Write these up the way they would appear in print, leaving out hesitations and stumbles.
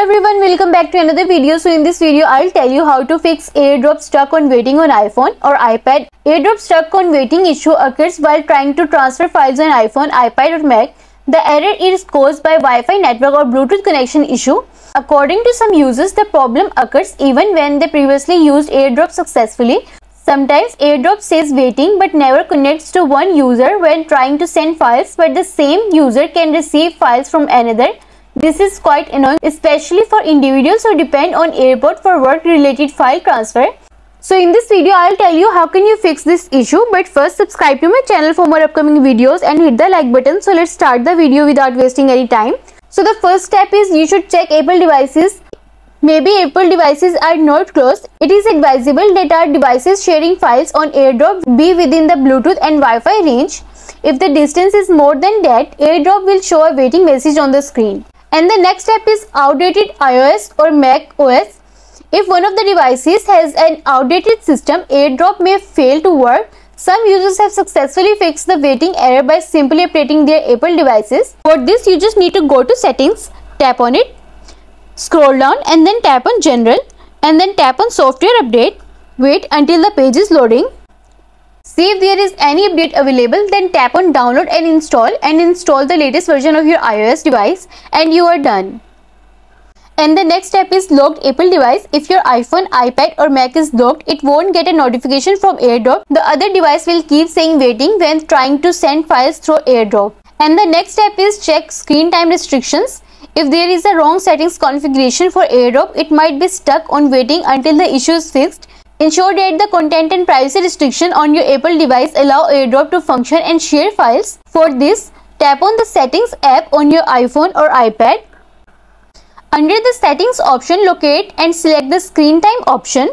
everyone, welcome back to another video. So in this video I'll tell you how to fix AirDrop stuck on waiting on iPhone or iPad. AirDrop stuck on waiting issue occurs while trying to transfer files on iPhone, iPad or Mac. The error is caused by Wi-Fi network or Bluetooth connection issue. According to some users, the problem occurs even when they previously used AirDrop successfully. Sometimes AirDrop says waiting but never connects to one user when trying to send files, but the same user can receive files from another. This is quite annoying, especially for individuals who depend on AirPod for work-related file transfer. So in this video, I'll tell you how can you fix this issue. But first, subscribe to my channel for more upcoming videos and hit the like button. So let's start the video without wasting any time. So the first step is you should check Apple devices. Maybe Apple devices are not close. It is advisable that our devices sharing files on AirDrop be within the Bluetooth and Wi-Fi range. If the distance is more than that, AirDrop will show a waiting message on the screen. And the next step is outdated iOS or Mac OS. If one of the devices has an outdated system, AirDrop may fail to work. Some users have successfully fixed the waiting error by simply updating their Apple devices. For this, you just need to go to Settings, tap on it, scroll down and then tap on General and then tap on Software Update. Wait until the page is loading. See if there is any update available, then tap on download and install the latest version of your iOS device and you are done. And the next step is locked Apple device. If your iPhone, iPad or Mac is locked, it won't get a notification from AirDrop. The other device will keep saying waiting when trying to send files through AirDrop. And the next step is check screen time restrictions. If there is a wrong settings configuration for AirDrop, it might be stuck on waiting until the issue is fixed. Ensure that the content and privacy restriction on your Apple device allow AirDrop to function and share files. For this, tap on the Settings app on your iPhone or iPad. Under the Settings option, locate and select the Screen Time option.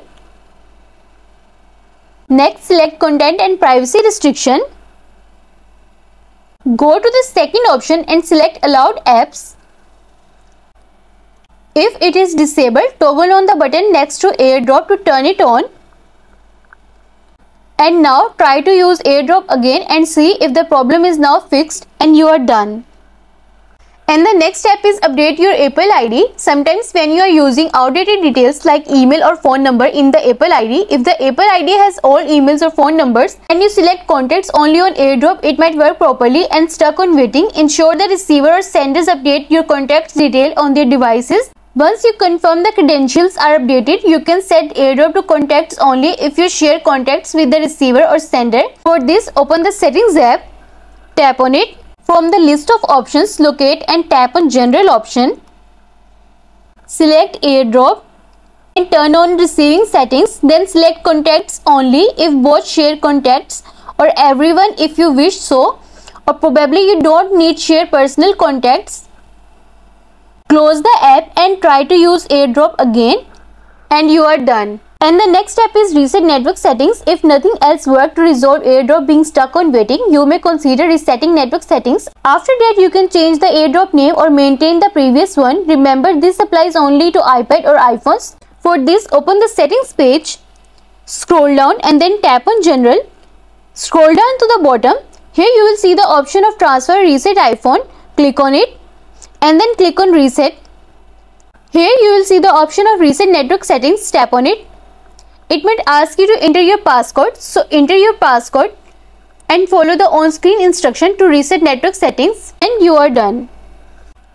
Next, select Content and Privacy Restriction. Go to the second option and select Allowed Apps. If it is disabled, toggle on the button next to AirDrop to turn it on. And now try to use AirDrop again and see if the problem is now fixed and you are done. And the next step is update your Apple ID. Sometimes when you are using outdated details like email or phone number in the Apple ID, if the Apple ID has all emails or phone numbers and you select contacts only on AirDrop, it might work properly and stuck on waiting. Ensure the receiver or senders update your contacts detail on their devices. Once you confirm the credentials are updated, you can set AirDrop to contacts only if you share contacts with the receiver or sender. For this, open the Settings app, tap on it. From the list of options, locate and tap on General option. Select AirDrop and turn on receiving settings. Then select contacts only if both share contacts or everyone if you wish so, or probably you don't need share personal contacts. Close the app and try to use AirDrop again and you are done. And the next step is reset network settings. If nothing else worked to resolve AirDrop being stuck on waiting, you may consider resetting network settings. After that, you can change the AirDrop name or maintain the previous one. Remember, this applies only to iPad or iPhones. For this, open the settings page, scroll down and then tap on General. Scroll down to the bottom. Here you will see the option of Transfer Reset iPhone. Click on it and then click on Reset. Here you will see the option of Reset Network Settings. Tap on it. It might ask you to enter your passcode. So enter your passcode and follow the on-screen instruction to reset network settings and you are done.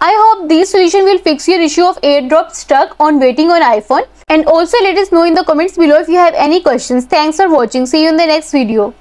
I hope this solution will fix your issue of AirDrop stuck on waiting on iPhone. And also let us know in the comments below if you have any questions. Thanks for watching. See you in the next video.